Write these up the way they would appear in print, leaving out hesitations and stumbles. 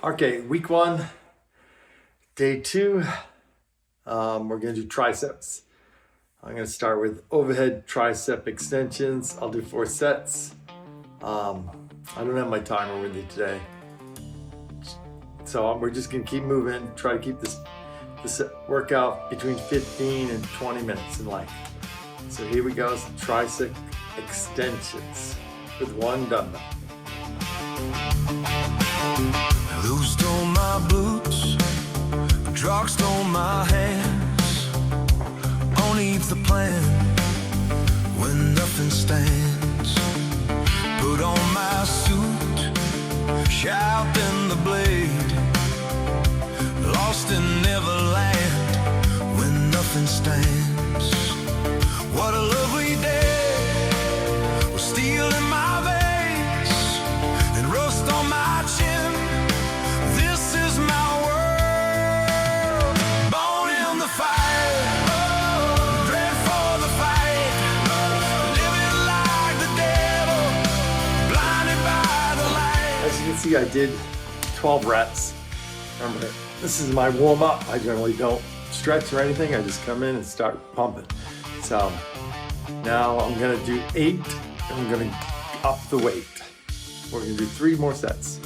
Okay, week 1, day 2, we're gonna do triceps. I'm gonna start with overhead tricep extensions. I'll do 4 sets. I don't have my timer with me today. So we're just gonna keep moving, try to keep this workout between 15 and 20 minutes in length. So here we go, some tricep extensions with 1 dumbbell. Those stole my boots, drugs stole my hands. Only the plan when nothing stands. Put on my suit, sharpen the blade. Lost in Neverland when nothing stands. What a lovely day. We're steel in my veins and rust on my chin. This is my world, born in the fire, bred for the fight, living like the devil, blinded by the light. As you can see, I did 12 reps. Remember, this is my warm-up. I generally don't stretch or anything. I just come in and start pumping. So now I'm gonna do 8, and I'm gonna up the weight. We're gonna do 3 more sets.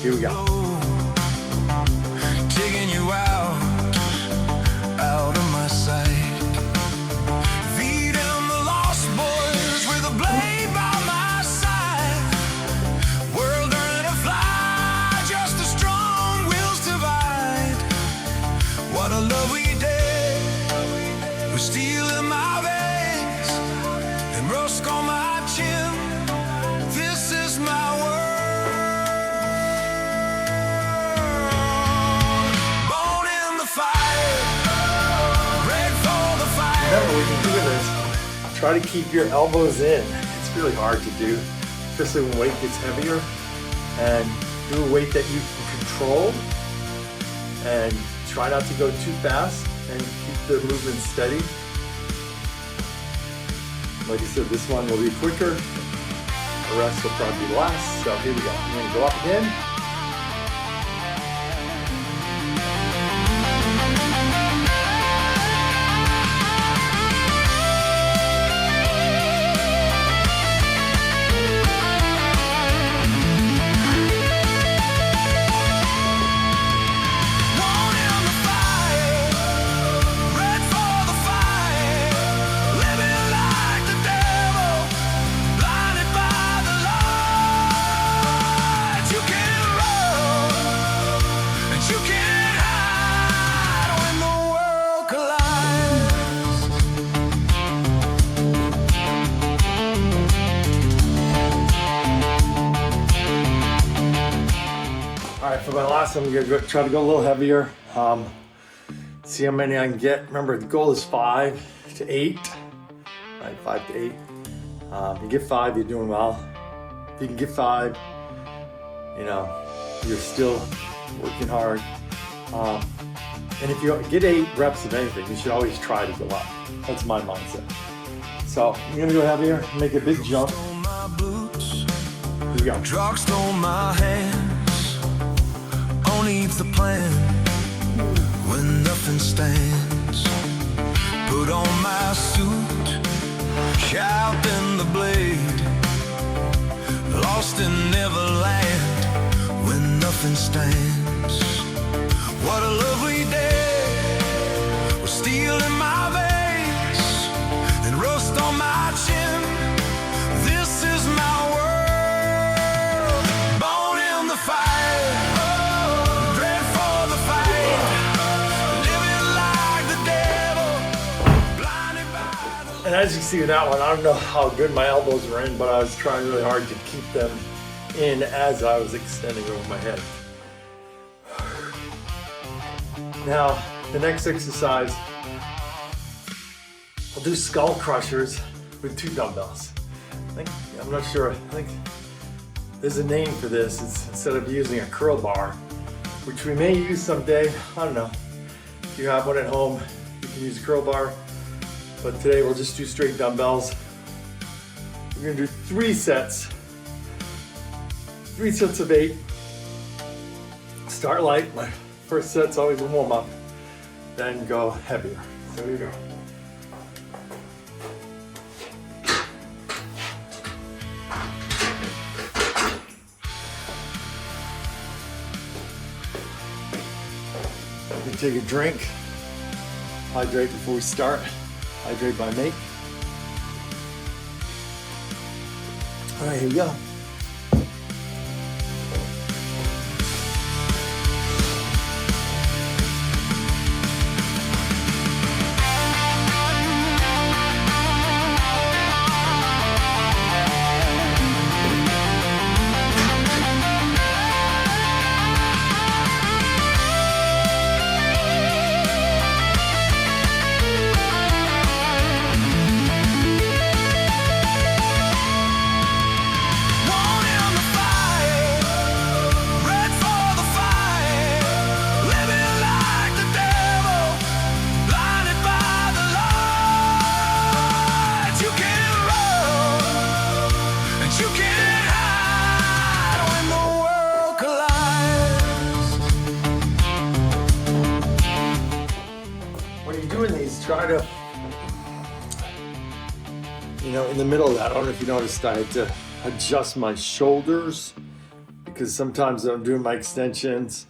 Here we go. Taking you out of my sight. Feed them the lost boys with a blade by my side. World learning to fly, just the strong wills divide. What a lovely day. With steel in my veins and rust on my chin. This is my world. Remember, when you're doing this, try to keep your elbows in. It's really hard to do, especially when weight gets heavier. And do a weight that you can control, and try not to go too fast, and keep the movement steady. Like I said, this one will be quicker. The rest will probably be less. So here we go. I'm going to go up again. For my last one, I'm gonna try to go a little heavier. See how many I can get. Remember, the goal is 5 to 8. Right, 5 to 8. If you get 5, you're doing well. If you can get 5, you know, you're still working hard. And if you get 8 reps of anything, you should always try to go up. That's my mindset. So I'm gonna go heavier, make a big jump. Here we go. Drugs stole my hands. Only the plan when nothing stands. Put on my suit, sharpen the blade. Lost in Neverland when nothing stands. What a lovely day. With steel in my veins and rust on my chin. This is my world, born in the fire. And as you see in that one, I don't know how good my elbows were in, but I was trying really hard to keep them in as I was extending over my head. Now, the next exercise, I'll do skull crushers with 2 dumbbells. I'm not sure, I think there's a name for this. It's instead of using a curl bar, which we may use someday. I don't know. If you have one at home, you can use a curl bar. But today we'll just do straight dumbbells. We're gonna do 3 sets. 3 sets of 8. Start light. My first set's always a warm up, then go heavier. So here you go. You take a drink, hydrate before we start. Hydrate by me. All right, here we go. Try to, in the middle of that, I don't know if you noticed, I had to adjust my shoulders because sometimes when I'm doing my extensions,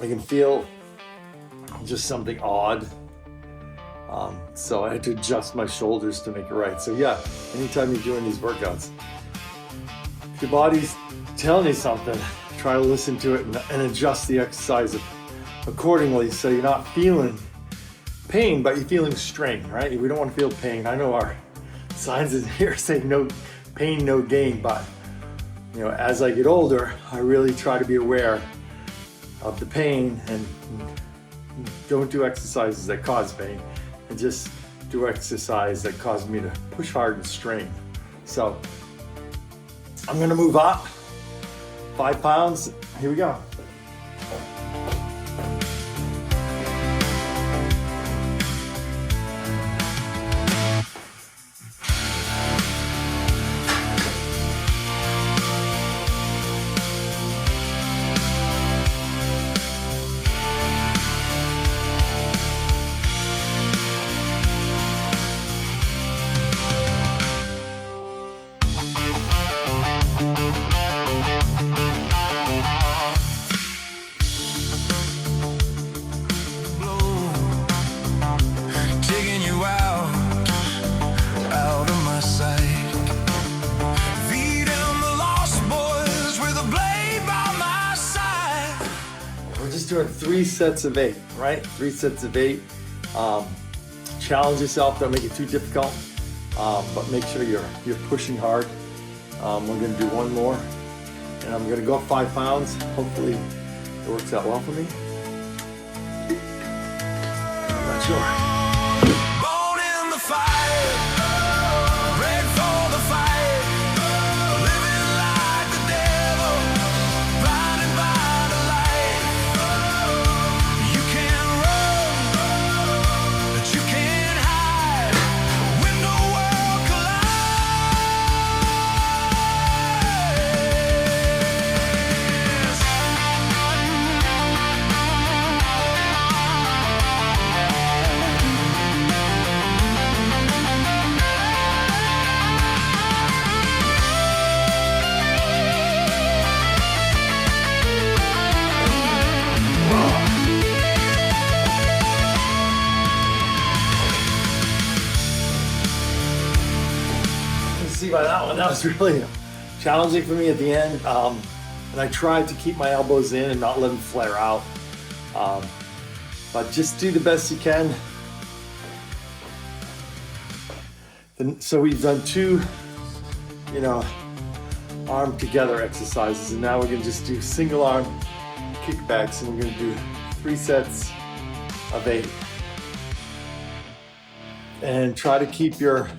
I can feel just something odd. So I had to adjust my shoulders to make it right. So yeah, anytime you're doing these workouts, if your body's telling you something, try to listen to it and adjust the exercise accordingly so you're not feeling pain, but you're feeling strain, right? We don't want to feel pain. I know our signs in here say no pain, no gain, but as I get older, I really try to be aware of the pain and don't do exercises that cause pain and just do exercise that cause me to push hard and strain. So I'm gonna move up 5 pounds. Here we go. Doing 3 sets of 8, right? 3 sets of 8. Challenge yourself, don't make it too difficult, but make sure you're pushing hard. We're gonna do 1 more, and I'm gonna go up 5 pounds. Hopefully it works out well for me. I'm not sure. By that one, that was really challenging for me at the end, and I tried to keep my elbows in and not let them flare out, but just do the best you can. So we've done 2 arm together exercises, and now we're going to just do single arm kickbacks, and we're going to do 3 sets of 8, and try to keep your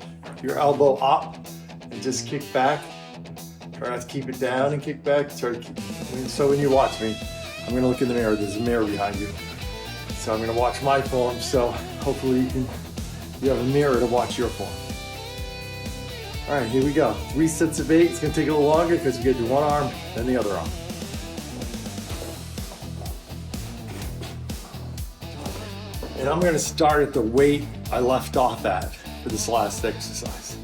elbow up. Just kick back. Try not to keep it down and kick back. So when you watch me, I'm gonna look in the mirror. There's a mirror behind you. So I'm gonna watch my form. So hopefully you have a mirror to watch your form. All right, here we go. 3 sets of 8. It's gonna take a little longer because we gotta do 1 arm, then the other arm. And I'm gonna start at the weight I left off at for this last exercise.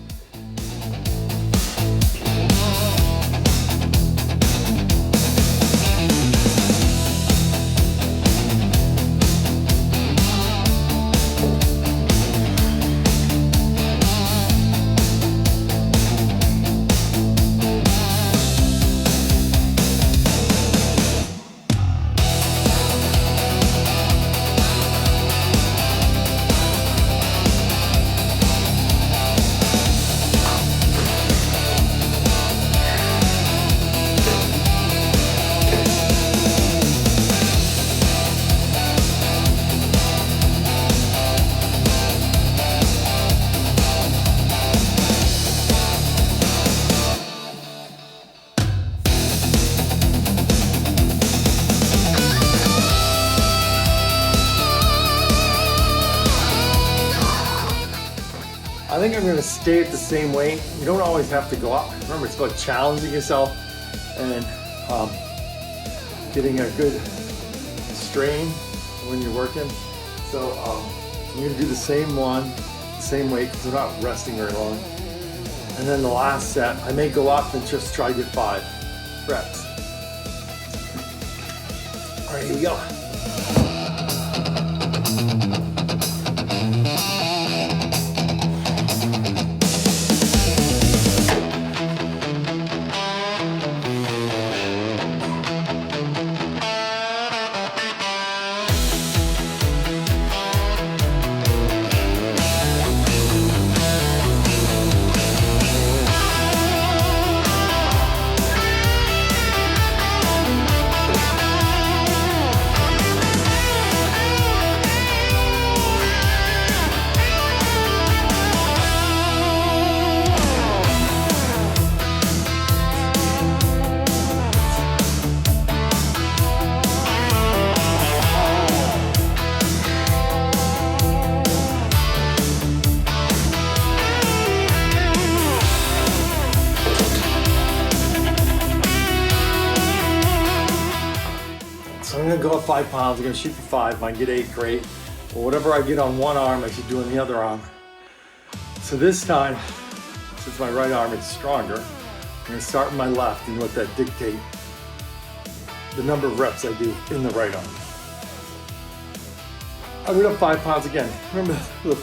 I think I'm going to stay at the same weight. You don't always have to go up. Remember, it's about challenging yourself and getting a good strain when you're working. So I'm going to do the same one, same weight, because I'm not resting very long. And then the last set, I may go up and just try to get 5 reps. All right, here we go. So I'm gonna go up 5 pounds. I'm gonna shoot for 5. If I can get 8, great. But whatever I get on one arm, I should do on the other arm. So this time, since my right arm is stronger, I'm gonna start with my left and let that dictate the number of reps I do in the right arm. I went up 5 pounds again. Remember, look,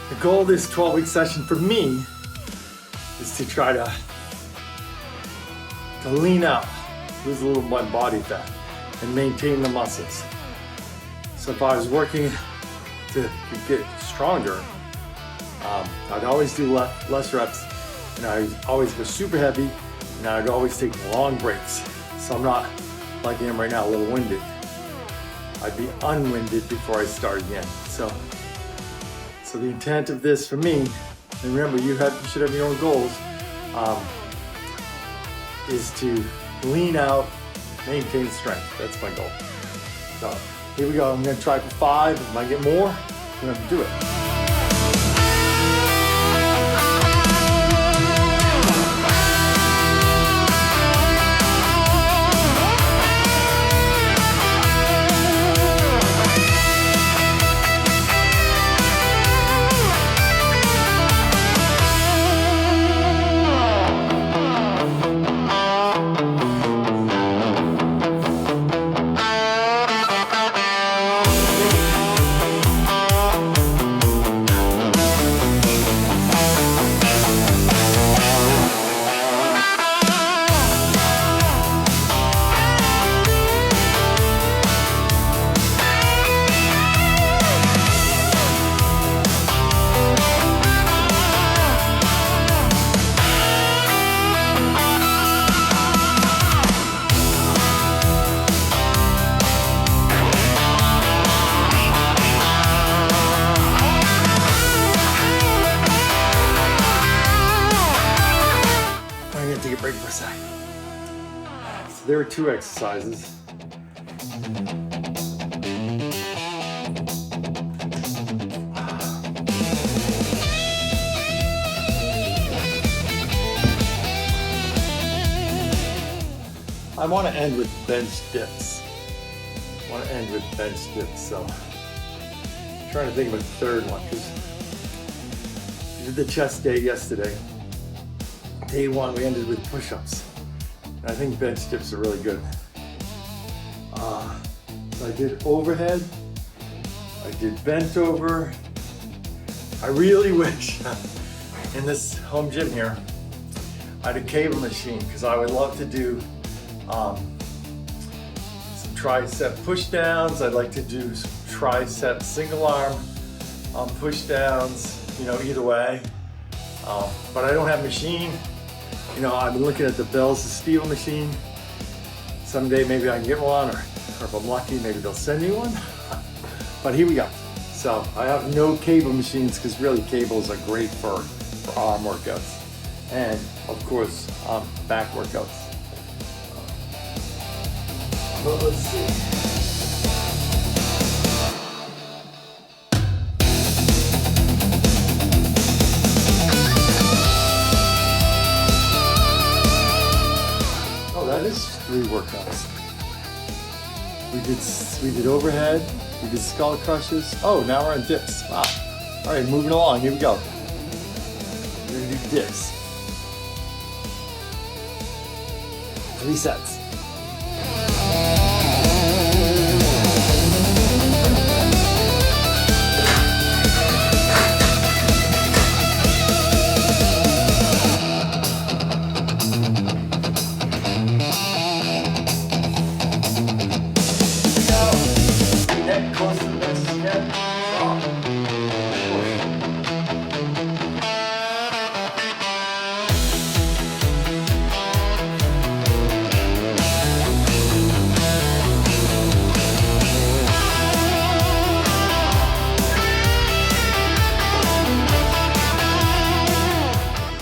the goal of this 12-week session for me is to try to lean out, lose a little of my body fat, and maintain the muscles. So if I was working to get stronger, I'd always do less reps, and I'd always go super heavy, and I'd always take long breaks. So I'm not, like I am right now, a little winded. I'd be unwinded before I start again. So the intent of this for me, and remember, you should have your own goals, is to lean out, maintain strength. That's my goal. So here we go. I'm gonna try for 5. If I get more, I'm gonna do it. Take a break for a sec. So there are 2 exercises. I want to end with bench dips. want to end with bench dips, so I'm trying to think of a third one, because we did the chest day yesterday. Day one, we ended with push-ups. And I think bench dips are really good. So I did overhead, I did bent over. I really wish in this home gym here, I had a cable machine, because I would love to do some tricep push downs. I'd like to do some tricep single arm push downs, you know, either way. But I don't have a machine. You know, I've been looking at the Bells of Steel machine. Someday maybe I can get one, or if I'm lucky, maybe they'll send me one. But here we go. So I have no cable machines, because really cables are great for arm workouts. And of course, back workouts. But let's see. Oh, that is 3 workouts. We did overhead, we did skull crushes. Oh, now we're on dips. Wow. All right, moving along, here we go. We're gonna do dips. 3 sets. Neck close to the bench again. Drop. Push.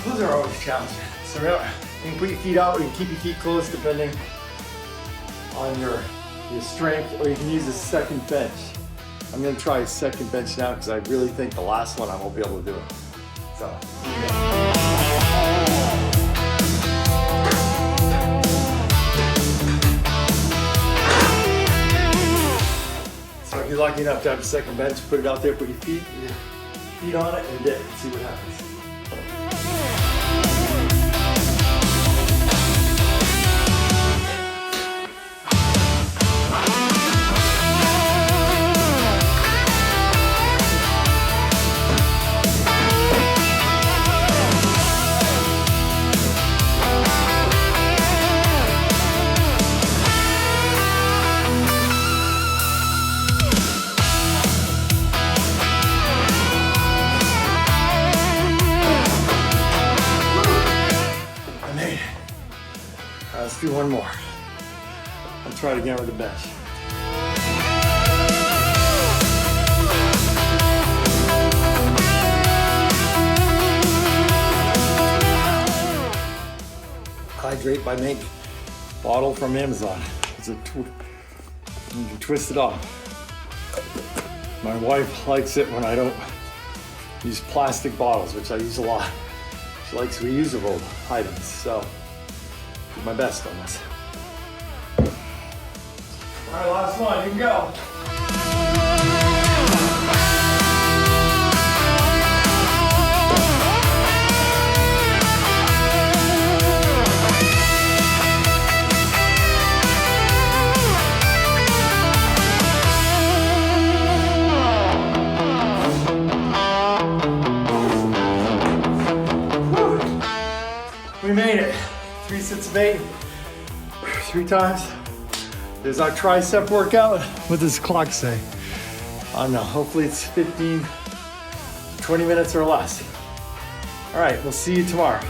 Those are always challenging. So remember, you can put your feet out, or you can keep your feet closed depending on your strength, or you can use a second bench. I'm gonna try a second bench now, because I really think the last one I won't be able to do it. So if you're lucky enough to have a second bench, put it out there, put your feet on it, and dip, and see what happens. Let's do one more. I'll try it again with the bench. Hydrate by Make bottle from Amazon. It's you can twist it off. My wife likes it when I don't use plastic bottles, which I use a lot. She likes reusable items, so do my best on this. All right, last one, you can go. We made it. 3 sets of 8, 3 times. There's our tricep workout. What does the clock say? I don't know, hopefully it's 15, 20 minutes or less. All right, we'll see you tomorrow.